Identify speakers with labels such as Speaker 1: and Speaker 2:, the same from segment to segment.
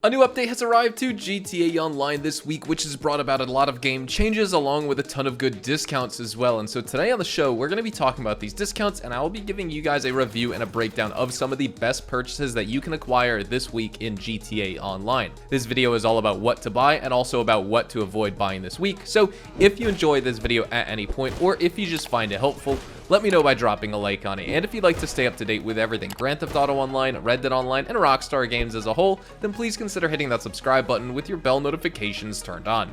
Speaker 1: A new update has arrived to GTA Online this week, which has brought about a lot of game changes along with a ton of good discounts as well. And so today on the show, we're going to be talking about these discounts, and I will be giving you guys a review and a breakdown of some of the best purchases that you can acquire this week in GTA Online. This video is all about what to buy and also about what to avoid buying this week. So if you enjoy this video at any point, or if you just find it helpful, let me know by dropping a like on it. And if you'd like to stay up to date with everything Grand Theft Auto Online, Red Dead Online, and Rockstar games as a whole, then please consider hitting that subscribe button with your bell notifications turned on.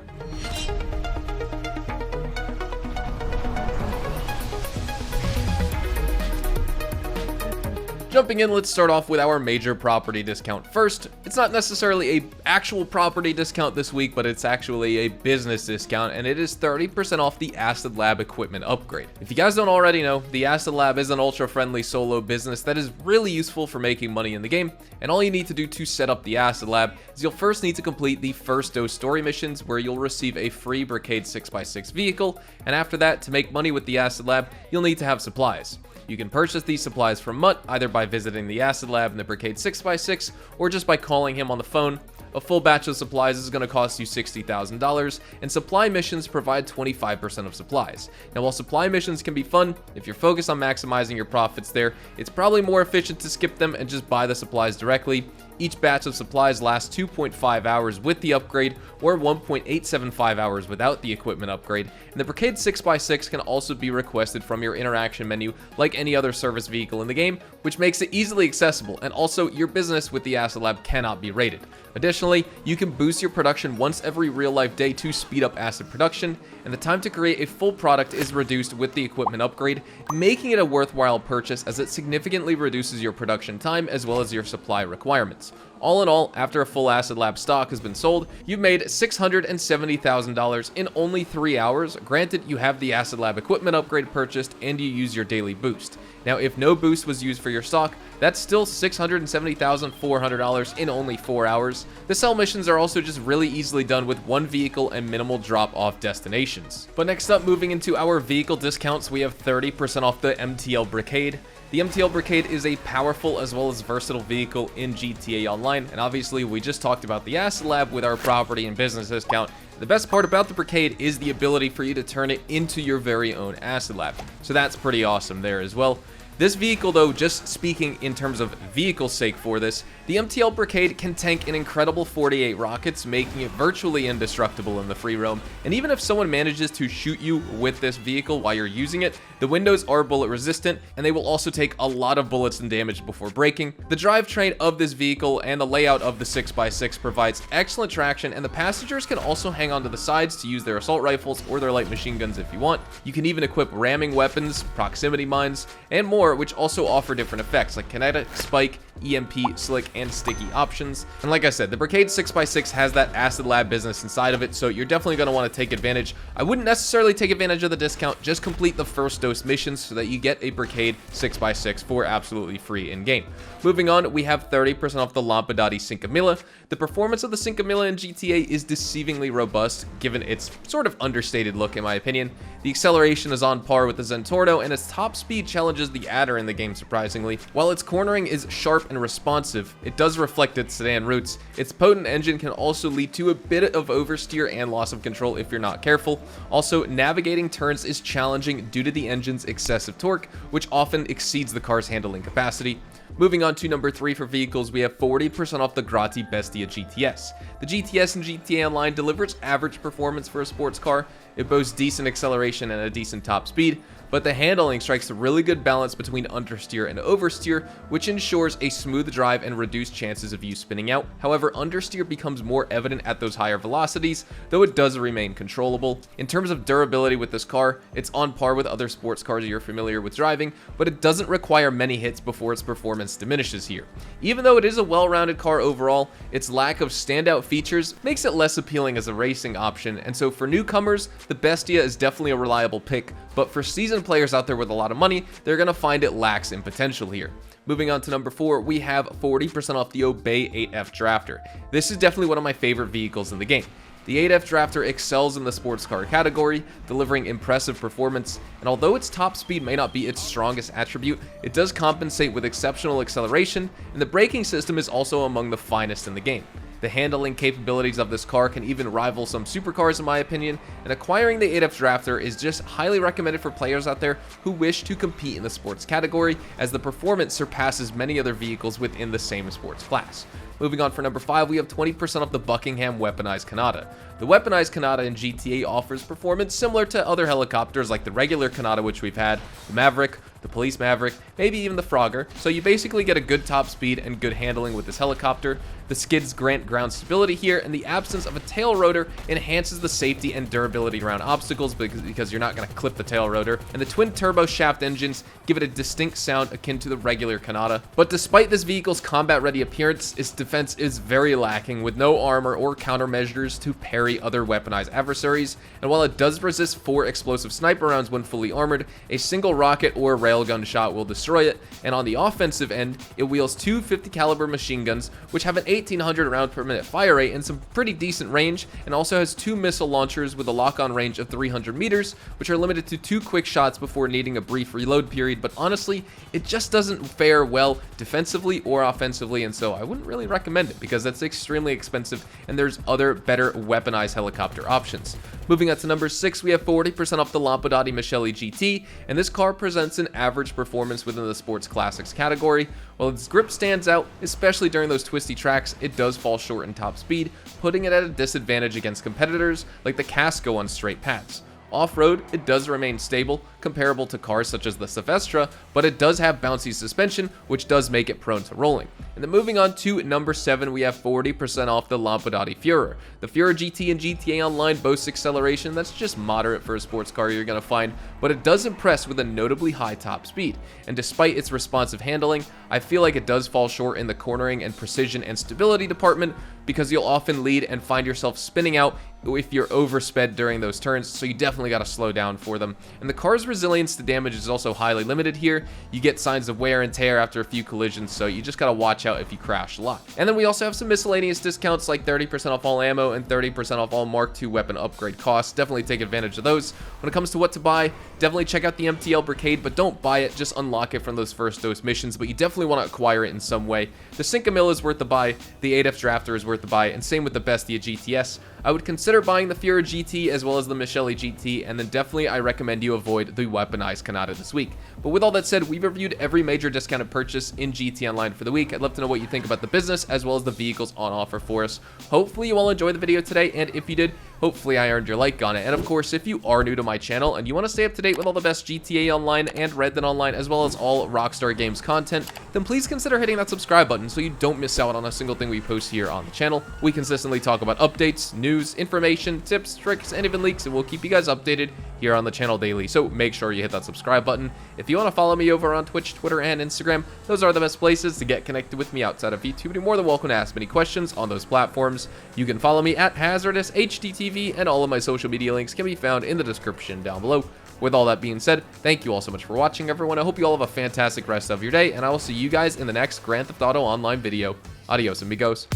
Speaker 1: Jumping in, let's start off with our major property discount first. It's not necessarily a actual property discount this week, but it's actually a business discount, and it is 30% off the Acid Lab equipment upgrade. If you guys don't already know, the Acid Lab is an ultra-friendly solo business that is really useful for making money in the game, and all you need to do to set up the Acid Lab is you'll first need to complete the first dose story missions, where you'll receive a free Brigade 6x6 vehicle, and after that, to make money with the Acid Lab, you'll need to have supplies. You can purchase these supplies from Mutt, either by visiting the Acid Lab in the Brigade 6x6, or just by calling him on the phone. A full batch of supplies is going to cost you $60,000, and supply missions provide 25% of supplies. Now, while supply missions can be fun, if you're focused on maximizing your profits there, it's probably more efficient to skip them and just buy the supplies directly. Each batch of supplies lasts 2.5 hours with the upgrade, or 1.875 hours without the equipment upgrade, and the Brigade 6x6 can also be requested from your interaction menu like any other service vehicle in the game, which makes it easily accessible, and also your business with the Acid Lab cannot be rated. Additionally, you can boost your production once every real-life day to speed up acid production, and the time to create a full product is reduced with the equipment upgrade, making it a worthwhile purchase as it significantly reduces your production time as well as your supply requirements. All in all, after a full Acid Lab stock has been sold, you've made $670,000 in only 3 hours. Granted, you have the Acid Lab equipment upgrade purchased and you use your daily boost. Now, if no boost was used for your stock, that's still $670,400 in only 4 hours. The sell missions are also just really easily done with one vehicle and minimal drop-off destinations. But next up, moving into our vehicle discounts, we have 30% off the MTL Brigade. The MTL Brigade is a powerful as well as versatile vehicle in GTA Online, and obviously we just talked about the Acid Lab with our property and business discount. The best part about the Brigade is the ability for you to turn it into your very own Acid Lab, so that's pretty awesome there as well. This vehicle, though, just speaking in terms of vehicle sake for this, the MTL Brigade can tank an incredible 48 rockets, making it virtually indestructible in the free roam, and even if someone manages to shoot you with this vehicle while you're using it, the windows are bullet resistant, and they will also take a lot of bullets and damage before breaking. The drivetrain of this vehicle and the layout of the 6x6 provides excellent traction, and the passengers can also hang onto the sides to use their assault rifles or their light machine guns if you want. You can even equip ramming weapons, proximity mines, and more, which also offer different effects like kinetic, spike, EMP, slick, and sticky options. And like I said, the Brigade 6x6 has that Acid Lab business inside of it, so you're definitely going to want to take advantage. I wouldn't necessarily take advantage of the discount, just complete the first dose missions so that you get a Brigade 6x6 for absolutely free in-game. Moving on, we have 30% off the Lampadati Cinco Mille. The performance of the Cinco Mille in GTA is deceivingly robust, given its sort of understated look in my opinion. The acceleration is on par with the Zentorno, and its top speed challenges the Adder in the game surprisingly. While its cornering is sharp and responsive, it does reflect its sedan roots. Its potent engine can also lead to a bit of oversteer and loss of control if you're not careful. Also, navigating turns is challenging due to the engine's excessive torque, which often exceeds the car's handling capacity. Moving on to number 3 for vehicles, we have 40% off the Grotti Bestia GTS. The GTS in GTA Online delivers average performance for a sports car. It boasts decent acceleration and a decent top speed, but the handling strikes a really good balance between understeer and oversteer, which ensures a smooth drive and reduced chances of you spinning out. However, understeer becomes more evident at those higher velocities, though it does remain controllable. In terms of durability with this car, it's on par with other sports cars you're familiar with driving, but it doesn't require many hits before its performance diminishes here. Even though it is a well-rounded car overall, its lack of standout features makes it less appealing as a racing option, and so for newcomers, the Bestia is definitely a reliable pick, but for seasoned players out there with a lot of money, they're going to find it lacks in potential here. Moving on to number 4, we have 40% off the Obey 8F Drafter. This is definitely one of my favorite vehicles in the game. The 8F Drafter excels in the sports car category, delivering impressive performance, and although its top speed may not be its strongest attribute, it does compensate with exceptional acceleration, and the braking system is also among the finest in the game. The handling capabilities of this car can even rival some supercars in my opinion, and acquiring the ADIOS Drafter is just highly recommended for players out there who wish to compete in the sports category, as the performance surpasses many other vehicles within the same sports class. Moving on for number 5, we have 20% off the Buckingham Weaponized Kanata. The Weaponized Kanata in GTA offers performance similar to other helicopters like the regular Kanata which we've had, the Maverick, the Police Maverick, maybe even the Frogger, so you basically get a good top speed and good handling with this helicopter. The skids grant ground stability here, and the absence of a tail rotor enhances the safety and durability around obstacles because you're not going to clip the tail rotor, and the twin turbo shaft engines give it a distinct sound akin to the regular Kanata. But despite this vehicle's combat-ready appearance, its defense is very lacking, with no armor or countermeasures to parry other weaponized adversaries, and while it does resist 4 explosive sniper rounds when fully armored, a single rocket or railgun shot will destroy it, and on the offensive end, it wields 2 50 caliber machine guns, which have an 1800 round per minute fire rate and some pretty decent range, and also has 2 missile launchers with a lock-on range of 300 meters, which are limited to 2 quick shots before needing a brief reload period. But honestly, it just doesn't fare well defensively or offensively, and so I wouldn't really recommend it because that's extremely expensive and there's other better weaponized helicopter options. Moving on to number 6, we have 40% off the Lampadati Michelli GT, and this car presents an average performance within the sports classics category. While its grip stands out, especially during those twisty tracks, it does fall short in top speed, putting it at a disadvantage against competitors like the Casco on straight paths. Off-road, it does remain stable, comparable to cars such as the Silvestre, but it does have bouncy suspension, which does make it prone to rolling. And then moving on to number 7, we have 40% off the Lampadati Führer. The Führer GT in GTA Online boasts acceleration that's just moderate for a sports car you're going to find, but it does impress with a notably high top speed. And despite its responsive handling, I feel like it does fall short in the cornering and precision and stability department, because you'll often lead and find yourself spinning out if you're oversped during those turns, so you definitely got to slow down for them. And the car's resilience to damage is also highly limited here. You get signs of wear and tear after a few collisions, so you just got to watch out if you crash a lot. And then we also have some miscellaneous discounts like 30% off all ammo and 30% off all Mark II weapon upgrade costs. Definitely take advantage of those. When it comes to what to buy, definitely check out the MTL Brigade, but don't buy it, just unlock it from those first dose missions, but you definitely want to acquire it in some way. The 5 mil is worth the buy, the ADIOS Drafter is worth the buy, and same with the Bestia GTS. I would consider buying the Führer GT as well as the Michelli GT, and then definitely I recommend you avoid the weaponized Kanata this week. But with all that said, we've reviewed every major discounted purchase in GT Online for the week. I'd love to know what you think about the business as well as the vehicles on offer for us. Hopefully you all enjoyed the video today, and if you did, hopefully I earned your like on it. And of course, if you are new to my channel and you want to stay up to date with all the best GTA Online and Red Dead Online as well as all Rockstar Games content, then please consider hitting that subscribe button so you don't miss out on a single thing we post here on the channel. We consistently talk about updates, news, information, tips, tricks, and even leaks, and we'll keep you guys updated here on the channel daily, so make sure you hit that subscribe button. If you want to follow me over on Twitch, Twitter, and Instagram, those are the best places to get connected with me outside of YouTube. You're more than welcome to ask me any questions on those platforms. You can follow me at HazardousHDTV, and all of my social media links can be found in the description down below. With all that being said, thank you all so much for watching, everyone. I hope you all have a fantastic rest of your day, and I will see you guys in the next Grand Theft Auto Online video. Adios, amigos.